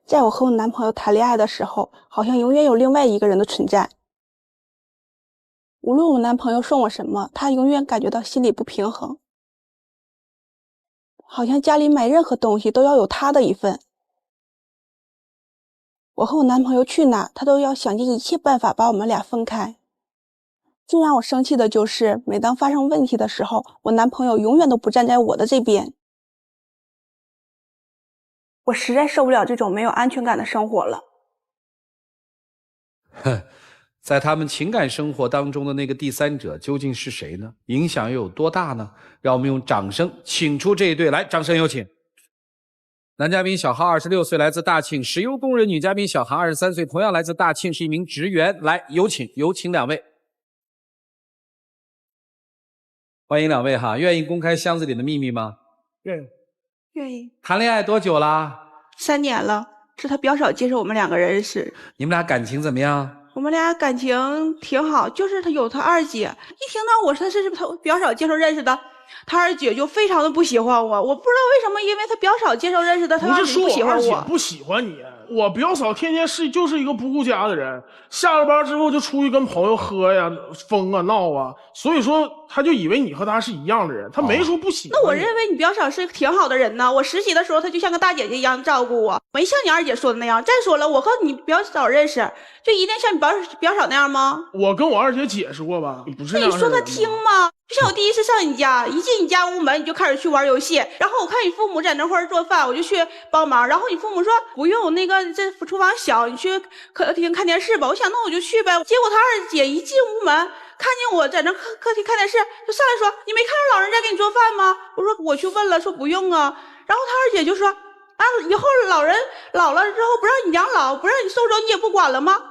在我和我男朋友谈恋爱的时候，好像永远有另外一个人的存在。无论我男朋友送我什么，他永远感觉到心里不平衡，好像家里买任何东西都要有他的一份。我和我男朋友去哪，他都要想尽一切办法把我们俩分开。最让我生气的就是，每当发生问题的时候，我男朋友永远都不站在我的这边。我实在受不了这种没有安全感的生活了。在他们情感生活当中的那个第三者究竟是谁呢？影响又有多大呢？让我们用掌声请出这一对来，掌声有请。男嘉宾小浩26岁，来自大庆，石油工人；女嘉宾小韩23岁，同样来自大庆，是一名职员。来，有请两位。欢迎两位哈，愿意公开箱子里的秘密吗？愿意。谈恋爱多久啦？3年了，是他表嫂介绍我们2个人认识。你们俩感情怎么样？我们俩感情挺好，就是他有他二姐，一听到我说是他表嫂介绍认识的，他二姐就非常的不喜欢我。我不知道为什么，因为他表嫂介绍认识的，他二姐不喜欢我。不是说我二姐不喜欢你，我表嫂天天就是一个不顾家的人，下了班之后就出去跟朋友喝呀、疯啊、闹啊，所以说他就以为你和他是一样的人，他没说不喜欢你。那我认为你表嫂是挺好的人呢，我实习的时候他就像个大姐姐一样照顾我，没像你二姐说的那样。再说了，我和你表嫂认识，就一定像你表嫂那样吗？我跟我二姐解释过吧，不是那样的人。那你说他听吗？就像我第一次上你家，一进你家屋门你就开始去玩游戏，然后我看你父母在那块做饭，我就去帮忙，然后你父母说不用，那个这厨房小，你去客厅看电视吧。我想那我就去呗。结果他二姐一进屋门，看见我在那客厅看电视，就上来说你没看着老人在给你做饭吗？我说我去问了，说不用啊。然后他二姐就说啊，以后老人老了之后不让你养老，不让你收走，你也不管了吗？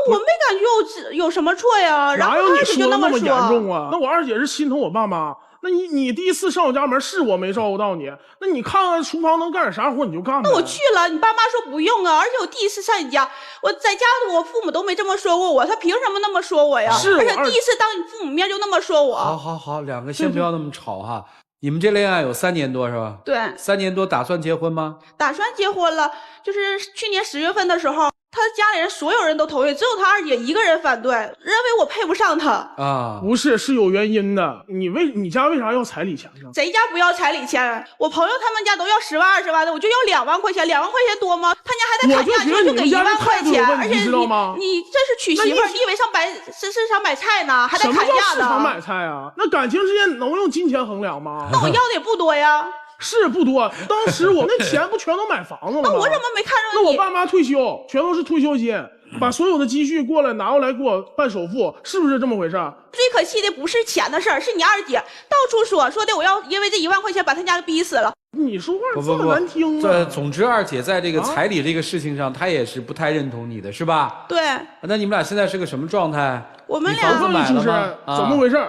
我没感觉有什么错呀。然后他二姐就那么说。哪有你说的那么严重啊？那我二姐是心疼我爸妈。那你第一次上我家门是我没照顾到你，那你看看厨房能干点啥活你就干呗。那我去了，你爸妈说不用啊，而且我第一次上你家，我在家我父母都没这么说过我，他凭什么那么说我呀？是，而且第一次当你父母面就那么说我。好，两个先不要那么吵哈。你们这恋爱有3年多是吧？对，3年多，打算结婚吗？打算结婚了，就是去年10月份的时候，他家里人所有人都同意，只有他二姐一个人反对，认为我配不上他啊。不是，是有原因的。你家为啥要彩礼钱呢？谁家不要彩礼钱？我朋友他们家都要10万20万的，我就要2万块钱，2万块钱多吗？他家还在砍价，就给1万块钱，而且你这是娶媳妇，你以为上市场买菜呢？还在砍价呢？什么叫市场买菜啊？那感情之间能用金钱衡量吗？那我要的也不多呀。是不多，当时我那钱不全都买房子了吗？那我怎么没看着你？那我爸妈退休，全都是退休金，把所有的积蓄过来拿过来给我办首付，是不是这么回事？最可气的不是钱的事儿，是你二姐到处说的我要因为这1万块钱把他家逼死了。你说话这么难听啊！总之二姐在这个彩礼这个事情上，她也是不太认同你的，是吧？对。那你们俩现在是个什么状态？我们俩房子买了吗？怎么回事？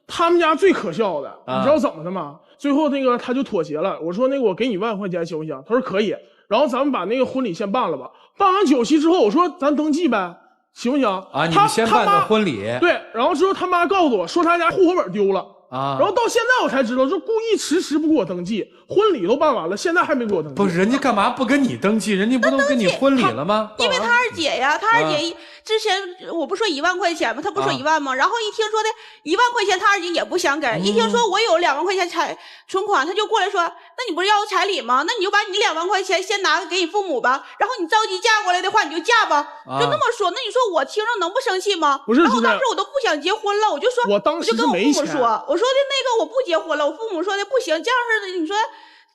他们家最可笑的，你知道怎么的吗？最后那个他就妥协了，我说那个我给你1万块钱行不行？他说可以，然后咱们把那个婚礼先办了吧。办完酒席之后，我说咱登记呗，行不行？啊，你们先办的婚礼。对，然后之后他妈告诉我说他家户口本丢了啊，然后到现在我才知道，就故意迟不给我登记，婚礼都办完了，现在还没给我登记。不是，人家干嘛不跟你登记？人家不都跟你婚礼了吗？因为他二姐呀，他二姐之前我不说1万块钱吗？他不说1万吗？然后一听说的1万块钱，他二姐也不想给。一听说我有2万块钱存款，他就过来说：“那你不是要彩礼吗？那你就把你2万块钱先拿给你父母吧。然后你着急嫁过来的话，你就嫁吧。”就那么说。那你说我听着能不生气吗？不是。然后当时我都不想结婚了，我就说，我当时就跟我父母说，我说的那个我不结婚了。我父母说的不行，这样式的你说。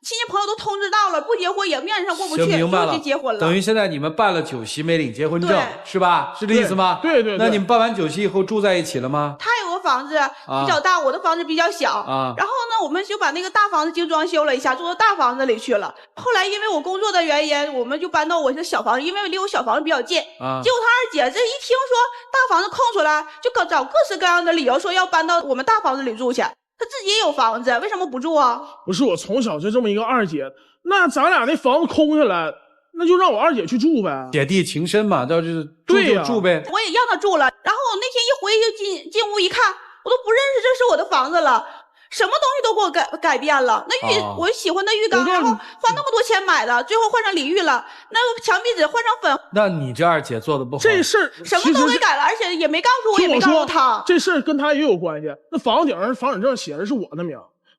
亲戚朋友都通知到了，不结婚也面子上过不去，明白了，就结婚了。等于现在你们办了酒席，没领结婚证，是吧？是这意思吗？对。那你们办完酒席以后住在一起了吗？他有个房子比较大，我的房子比较小。然后呢，我们就把那个大房子精装修了一下，住到大房子里去了。后来因为我工作的原因，我们就搬到我的小房子，因为离我小房子比较近。结果他二姐这一听说大房子空出来，就找各式各样的理由说要搬到我们大房子里住去。他自己也有房子，为什么不住啊？不是，我从小就这么一个二姐，那咱俩那房子空下来，那就让我二姐去住呗。姐弟情深嘛，就是住就住呗。我也让他住了，然后那天一回去进屋一看，我都不认识这是我的房子了。什么东西都给我改变了。那我喜欢的浴缸，然后花那么多钱买的，最后换成淋浴了，那个墙壁纸换成粉。那你这二姐做的不好。这事儿什么都给改了，而且也没告诉我，也没告诉他。这事儿跟他也有关系。那房子顶上房产证写的是我的名，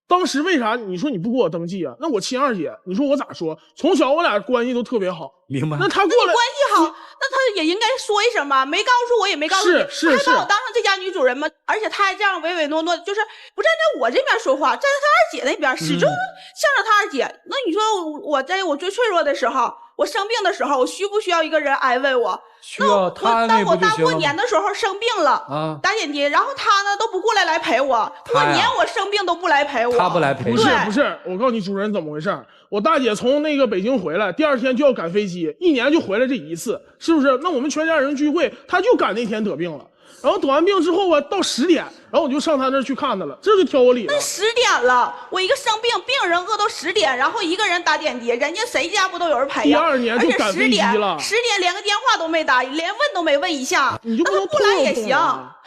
当时为啥你说你不给我登记啊？那我亲二姐，你说我咋说？从小我俩关系都特别好，明白？那他过来关系好，那他也应该说一声吧？没告诉我，也没告诉你，是他还把我当成这家女主人吗？而且他还这样唯唯诺诺，就是不站在我这边说话，站在他二姐那边，始终向着他二姐。那你说我在我最脆弱的时候，我生病的时候，我需不需要一个人安慰我？需要他安慰不就行了吗？当我大过年的时候生病了啊，打点滴，然后他呢都不过来陪我，过年我生病都不来陪我，他不来陪我。不是，我告诉你主任怎么回事。我大姐从那个北京回来，第二天就要赶飞机，一年就回来这一次，是不是？那我们全家人聚会，她就赶那天得病了。然后得完病之后啊，到10点，然后我就上他那儿去看他了，这就挑我理了。那10点了，我一个生病，病人饿到10点，然后一个人打点滴，人家谁家不都有人陪呀？第2年就赶飞机了，10点连个电话都没打，连问都没问一下，你就那他不来也行。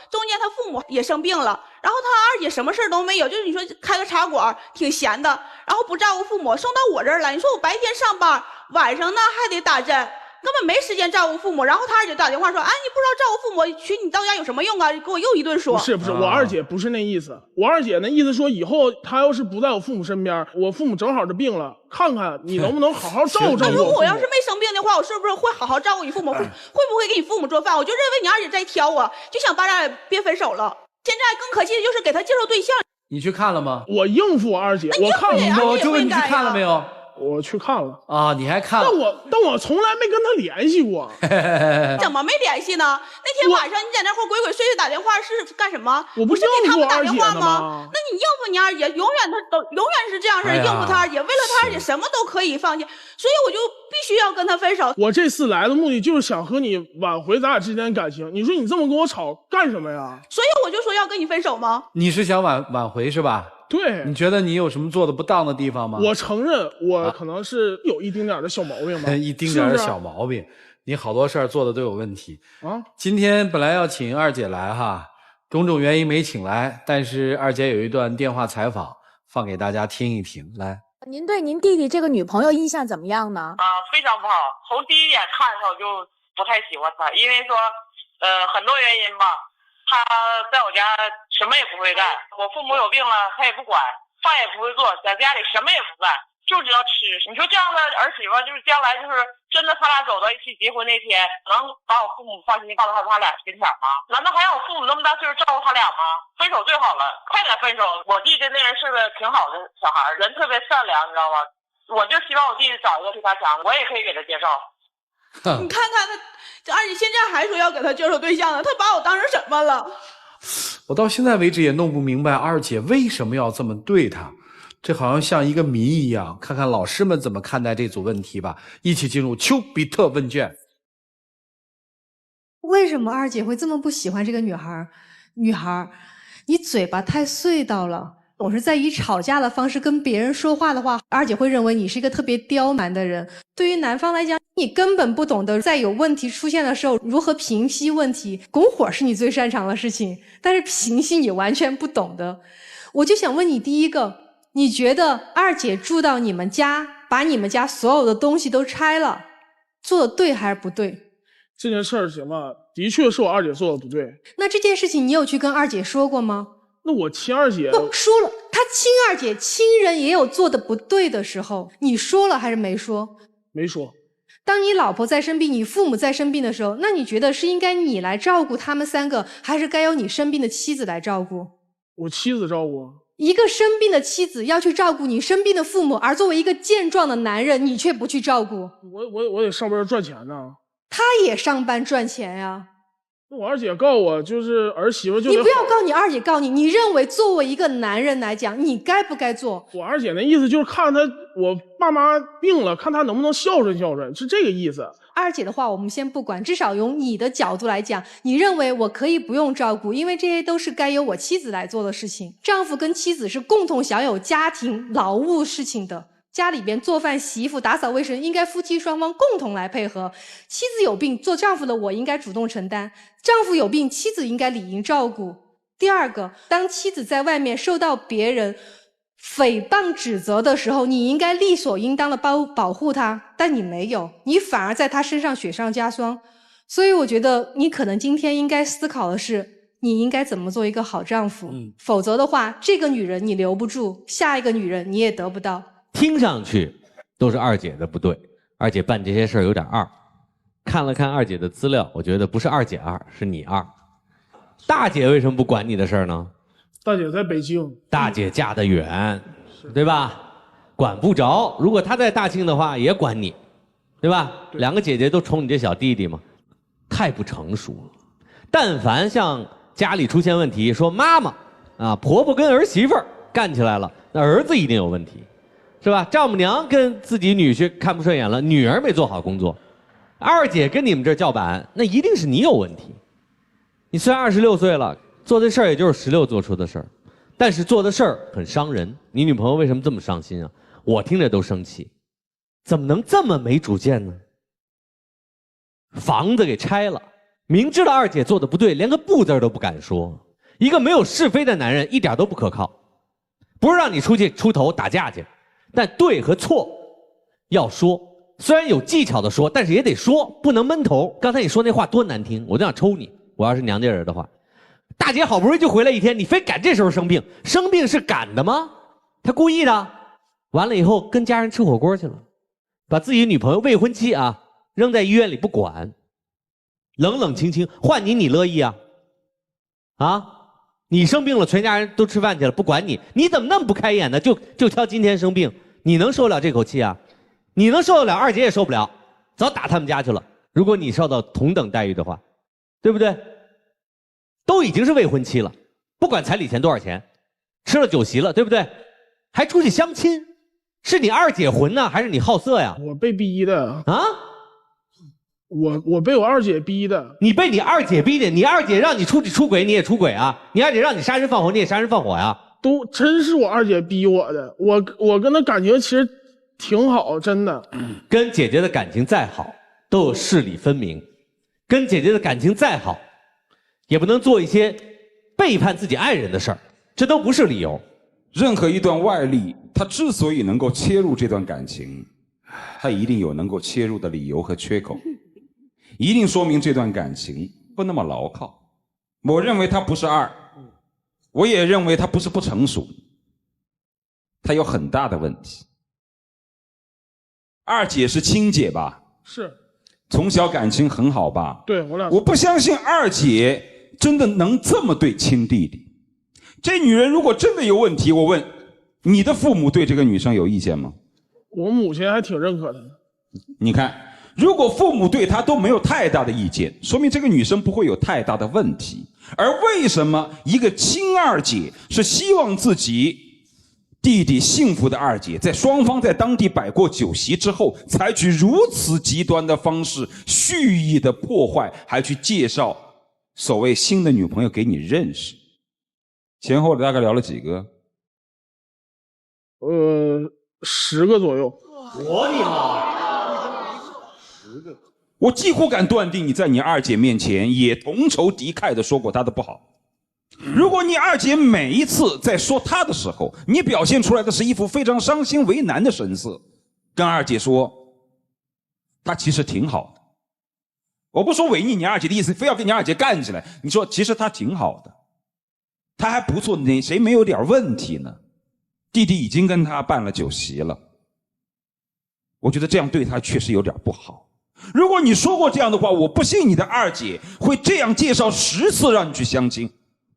中间他父母也生病了，然后他二姐什么事都没有，就是你说开个茶馆挺闲的，然后不照顾父母，送到我这儿来。你说我白天上班，晚上呢还得打针。根本没时间照顾父母，然后他二姐打电话说：“哎，你不知道照顾父母，娶你到家有什么用啊？”给我又一顿说。不是，我二姐不是那意思。我二姐那意思说，以后她要是不在我父母身边，我父母正好就病了，看看你能不能好好照顾照顾。如果我要是没生病的话，我是不是会好好照顾你父母？会不会给你父母做饭？我就认为你二姐在挑我，就想把咱俩别分手了。现在更可气的就是给他介绍对象。你去看了吗？我应付我二姐，我看了。我就问你去看了没有？我去看了啊，你还看了？但我从来没跟他联系过。怎么没联系呢？那天晚上你在那块鬼鬼祟祟打电话是干什么？我不是给他们打电话吗？那你应付你二姐，永远是这样式应付他二姐，为了他二姐什么都可以放弃，所以我就必须要跟他分手。我这次来的目的就是想和你挽回咱俩之间的感情。你说你这么跟我吵干什么呀？所以我就说要跟你分手吗？你是想挽回是吧？对，你觉得你有什么做的不当的地方吗？我承认我可能是有一丁点的小毛病吧，一丁点的小毛病，你好多事儿做的都有问题啊。今天本来要请二姐来哈，种种原因没请来，但是二姐有一段电话采访，放给大家听一听。来，您对您弟弟这个女朋友印象怎么样呢？非常不好，从第一眼看上就不太喜欢她，因为说很多原因吧。他在我家什么也不会干，我父母有病了他也不管，饭也不会做，在家里什么也不干，就知道吃。你说这样的儿媳妇，就是将来就是真的他俩走到一起结婚那天，能把我父母放心放到他俩跟前吗？难道还让我父母那么大岁数照顾他俩吗？分手最好了，快点分手。我弟弟那人是个挺好的小孩，人特别善良，你知道吗？我就希望我弟弟找一个比他强，我也可以给他介绍。你看看他，这二姐现在还说要给他介绍对象呢，他把我当成什么了？我到现在为止也弄不明白二姐为什么要这么对他，这好像像一个谜一样。看看老师们怎么看待这组问题吧。一起进入丘比特问卷。为什么二姐会这么不喜欢这个女孩？女孩，你嘴巴太碎叨了。总是在以吵架的方式跟别人说话的话，二姐会认为你是一个特别刁蛮的人。对于男方来讲，你根本不懂得在有问题出现的时候如何平息问题，拱火是你最擅长的事情，但是平息你完全不懂的。我就想问你，第一个，你觉得二姐住到你们家，把你们家所有的东西都拆了，做的对还是不对？这件事儿行吧，的确是我二姐做的不对。那这件事情你有去跟二姐说过吗？那我亲二姐不说了，她亲二姐亲人也有做的不对的时候，你说了还是没说？没说。当你老婆在生病，你父母在生病的时候，那你觉得是应该你来照顾他们3个，还是该由你生病的妻子来照顾？我妻子照顾。一个生病的妻子要去照顾你生病的父母，而作为一个健壮的男人，你却不去照顾。我得上班赚钱呢。他也上班赚钱呀。我二姐告我，就是儿媳妇就得。你不要告你二姐告你，你认为作为一个男人来讲，你该不该做？我二姐那意思就是看她，我爸妈病了，看她能不能孝顺孝顺，是这个意思。二姐的话我们先不管，至少用你的角度来讲，你认为我可以不用照顾，因为这些都是该由我妻子来做的事情。丈夫跟妻子是共同享有家庭劳务事情的。家里边做饭、洗衣服、打扫卫生，应该夫妻双方共同来配合。妻子有病，做丈夫的我应该主动承担；丈夫有病，妻子应该理应照顾。第二个，当妻子在外面受到别人诽谤指责的时候，你应该理所应当的保护她，但你没有，你反而在她身上雪上加霜。所以我觉得你可能今天应该思考的是，你应该怎么做一个好丈夫，否则的话，这个女人你留不住，下一个女人你也得不到。听上去都是二姐的不对，二姐办这些事儿有点二。看了看二姐的资料，我觉得不是二姐二，是你二。大姐为什么不管你的事儿呢？大姐在北京，大姐嫁得远，对吧？管不着。如果她在大庆的话，也管你，对吧？两个姐姐都宠你这小弟弟嘛，太不成熟了。但凡像家里出现问题，说妈妈啊，婆婆跟儿媳妇干起来了，那儿子一定有问题，是吧？丈母娘跟自己女婿看不顺眼了，女儿没做好工作。二姐跟你们这儿叫板，那一定是你有问题。你虽然26岁了，做的事儿也就是16做出的事儿，但是做的事儿很伤人。你女朋友为什么这么伤心啊？我听着都生气，怎么能这么没主见呢？房子给拆了，明知道二姐做的不对，连个不字都不敢说。一个没有是非的男人一点都不可靠。不是让你出去出头打架去，但对和错要说。虽然有技巧的说，但是也得说，不能闷头。刚才你说那话多难听，我就想抽你。我要是娘家人的话，大姐好不容易就回来一天，你非赶这时候生病，生病是赶的吗？她故意的。完了以后跟家人吃火锅去了，把自己女朋友未婚妻啊扔在医院里不管，冷冷清清。换你，你乐意啊？啊？你生病了，全家人都吃饭去了，不管你，你怎么那么不开眼呢？就挑今天生病，你能受得了这口气啊？你能受得了，二姐也受不了，早打他们家去了。如果你受到同等待遇的话，对不对？都已经是未婚妻了，不管彩礼钱多少钱，吃了酒席了，对不对？还出去相亲，是你二姐混呢，还是你好色呀？我被逼的啊！我被我二姐逼的。你被你二姐逼的？你二姐让你出去出轨，你也出轨啊？你二姐让你杀人放火，你也杀人放火呀？都真是我二姐逼我的。我跟她感情其实挺好，真的。跟姐姐的感情再好，都有势理分明。跟姐姐的感情再好，也不能做一些背叛自己爱人的事儿，这都不是理由。任何一段外力，它之所以能够切入这段感情，它一定有能够切入的理由和缺口，一定说明这段感情不那么牢靠。我认为它不是二，我也认为它不是不成熟，它有很大的问题。二姐是亲姐吧？是。从小感情很好吧？对，我俩。我不相信二姐真的能这么对亲弟弟。这女人如果真的有问题，我问你的父母对这个女生有意见吗？我母亲还挺认可她的。你看，如果父母对她都没有太大的意见，说明这个女生不会有太大的问题。而为什么一个亲二姐是希望自己弟弟幸福的二姐，在双方在当地摆过酒席之后，采取如此极端的方式，蓄意的破坏，还去介绍所谓新的女朋友给你认识？前后大概聊了几个？10个左右。我的妈！10个，我几乎敢断定你在你二姐面前也同仇敌忾的说过她的不好。如果你二姐每一次在说她的时候，你表现出来的是一副非常伤心为难的神色，跟二姐说她其实挺好的。我不说违逆你二姐的意思，非要跟你二姐干起来，你说其实她挺好的，她还不错，谁没有点问题呢？弟弟已经跟她办了酒席了，我觉得这样对她确实有点不好。如果你说过这样的话，我不信你的二姐会这样介绍10次让你去相亲，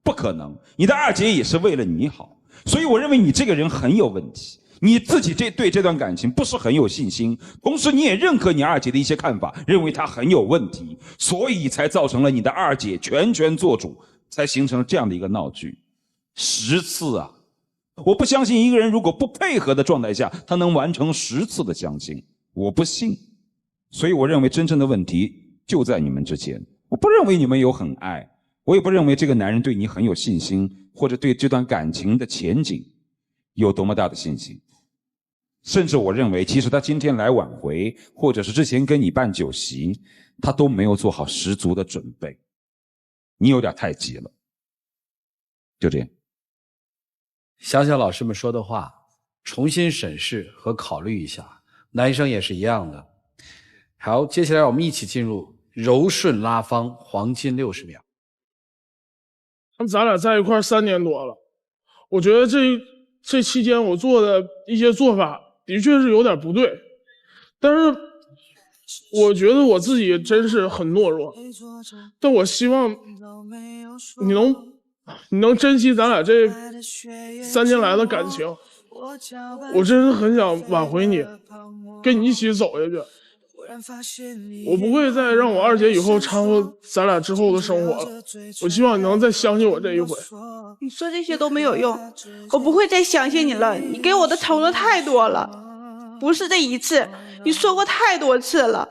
不可能。你的二姐也是为了你好，所以我认为你这个人很有问题，你自己对这段感情不是很有信心，同时你也认可你二姐的一些看法，认为她很有问题，所以才造成了你的二姐全权做主，才形成了这样的一个闹剧。10次啊！我不相信一个人如果不配合的状态下，他能完成10次的相亲，我不信。所以我认为真正的问题就在你们之间。我不认为你们有很爱，我也不认为这个男人对你很有信心，或者对这段感情的前景有多么大的信心。甚至我认为其实他今天来挽回，或者是之前跟你办酒席，他都没有做好十足的准备。你有点太急了。就这样。想想老师们说的话，重新审视和考虑一下。男生也是一样的。好，接下来我们一起进入柔顺拉芳黄金60秒。咱俩在一块儿3年多了，我觉得这期间我做的一些做法的确是有点不对，但是我觉得我自己真是很懦弱，但我希望你能珍惜咱俩这3年来的感情，我真是很想挽回你，跟你一起走下去。我不会再让我二姐以后掺和咱俩之后的生活了，我希望你能再相信我这一回。你说这些都没有用，我不会再相信你了。你给我的承诺太多了，不是这一次，你说过太多次了。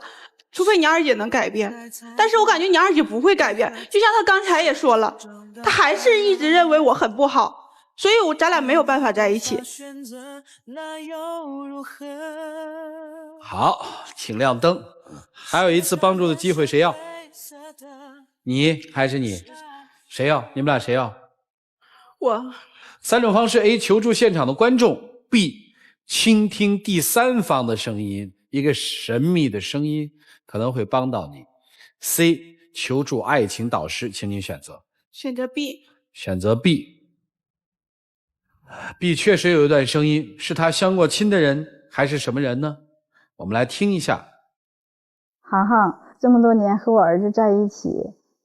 除非你二姐能改变，但是我感觉你二姐不会改变。就像她刚才也说了，她还是一直认为我很不好，所以咱俩没有办法在一起。好，请亮灯。还有一次帮助的机会，谁要？你还是你？谁要？你们俩谁要？我。3种方式 ：A. 求助现场的观众 ；B. 倾听第三方的声音，一个神秘的声音可能会帮到你。C. 求助爱情导师，请你选择。选择 B。选择 B。B 确实有一段声音，是他相过亲的人，还是什么人呢？我们来听一下。航航，这么多年和我儿子在一起，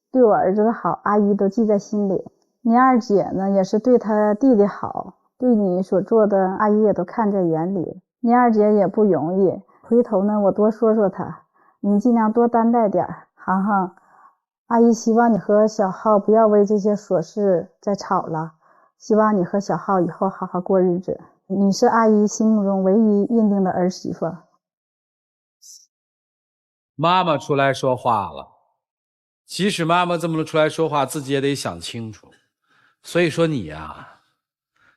对我儿子的好，阿姨都记在心里。你二姐呢，也是对她弟弟好，对你所做的，阿姨也都看在眼里。你二姐也不容易，回头呢，我多说说她，你尽量多担待点。航航，阿姨希望你和小浩不要为这些琐事再吵了，希望你和小浩以后好好过日子。你是阿姨心目中唯一认定的儿媳妇。妈妈出来说话了，即使妈妈这么出来说话，自己也得想清楚。所以说你呀，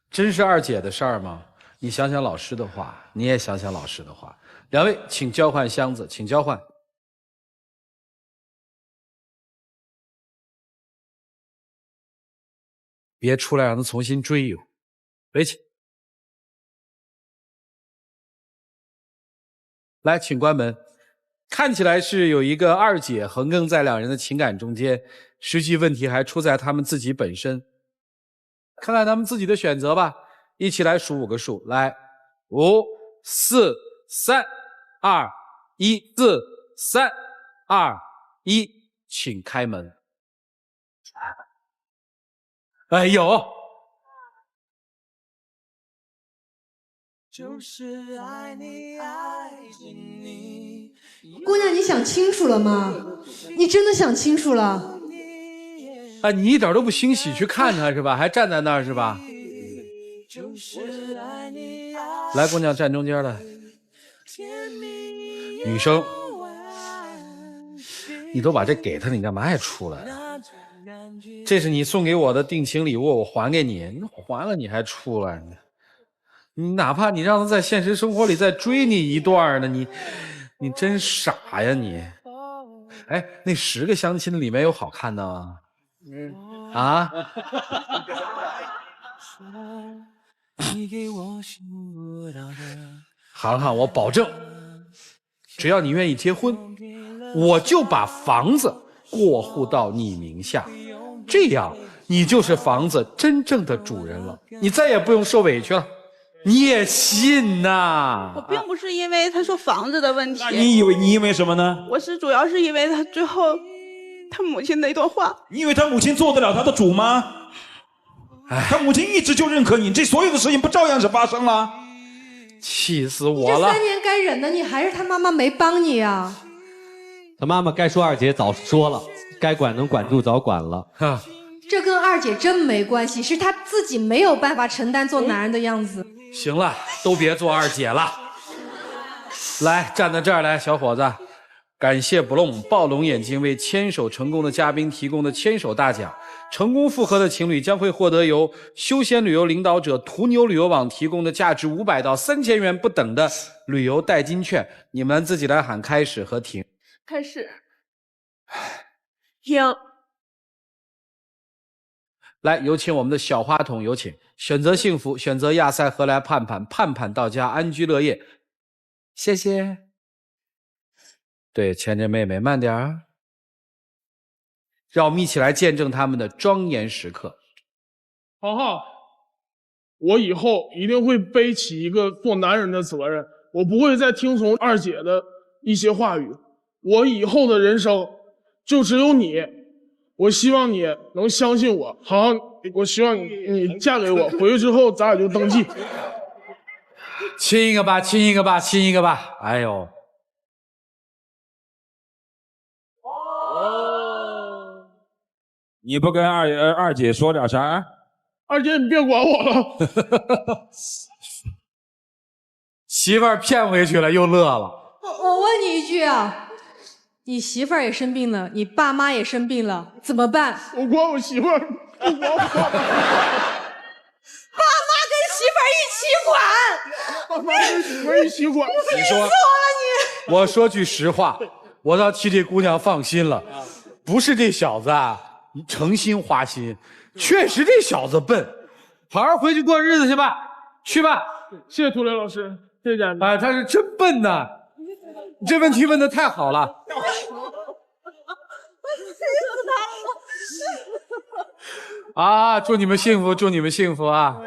真是二姐的事儿吗？你想想老师的话，你也想想老师的话。两位请交换箱子，请交换。别出来让他重新追哟，回去。来，请关门。看起来是有一个二姐横亘在两人的情感中间，实际问题还出在他们自己本身。看看他们自己的选择吧，一起来数5个数，来，5、4、3、2、1、4、3、2、1，请开门。哎，有。就是爱你爱你。姑娘，你想清楚了吗？你真的想清楚了？啊，你一点都不欣喜去看他是吧？还站在那儿是吧？来，姑娘站中间来。女生，你都把这给他，你干嘛还出来啊？这是你送给我的定情礼物，我还给你，你还了你还出来呢？你哪怕你让他在现实生活里再追你一段呢，你真傻呀你！哎，那10个相亲里面有好看的吗？啊？航航，我保证，只要你愿意结婚，我就把房子过户到你名下，这样你就是房子真正的主人了，你再也不用受委屈了。你也信呐？我并不是因为他说房子的问题。那你因为什么呢？我是主要是因为他最后他母亲那段话。你以为他母亲做得了他的主吗？他母亲一直就认可你，这所有的事情不照样是发生了？气死我了！这3年该忍的，你还是他妈妈没帮你啊！他妈妈该说二姐早说了，该管能管住早管了。这跟二姐真没关系，是他自己没有办法承担做男人的样子。行了，都别做二姐了。来，站在这儿来，小伙子。感谢暴龙眼睛为牵手成功的嘉宾提供的牵手大奖。成功复合的情侣将会获得由休闲旅游领导者途牛旅游网提供的价值500到3000元不等的旅游代金券。你们自己来喊开始和停。开始。停。来，有请我们的小话筒，有请选择幸福，选择亚塞河来盼盼，盼盼到家，安居乐业。谢谢。对，牵着妹妹慢点儿。让我们一起来见证他们的庄严时刻。航航，我以后一定会背起一个做男人的责任，我不会再听从二姐的一些话语。我以后的人生就只有你，我希望你能相信我。航航，我希望你嫁给我，回去之后咱俩就登记。亲一个吧，亲一个吧，亲一个吧！哎呦，你不跟二姐说点啥？二姐，你别管我了。媳妇儿骗回去了，又乐了。我问你一句啊，你媳妇儿也生病了，你爸妈也生病了，怎么办？我管我媳妇儿，不管我。爸妈跟媳妇儿一起管，爸妈跟媳妇儿一起管。你说，我说句实话，我倒替这姑娘放心了。不是这小子啊，诚心花心，确实这小子笨。好好回去过日子去吧，去吧。谢谢涂磊老师，谢谢嘉宾。哎，他是真笨呐！你这问题问得太好了。啊！祝你们幸福，祝你们幸福啊！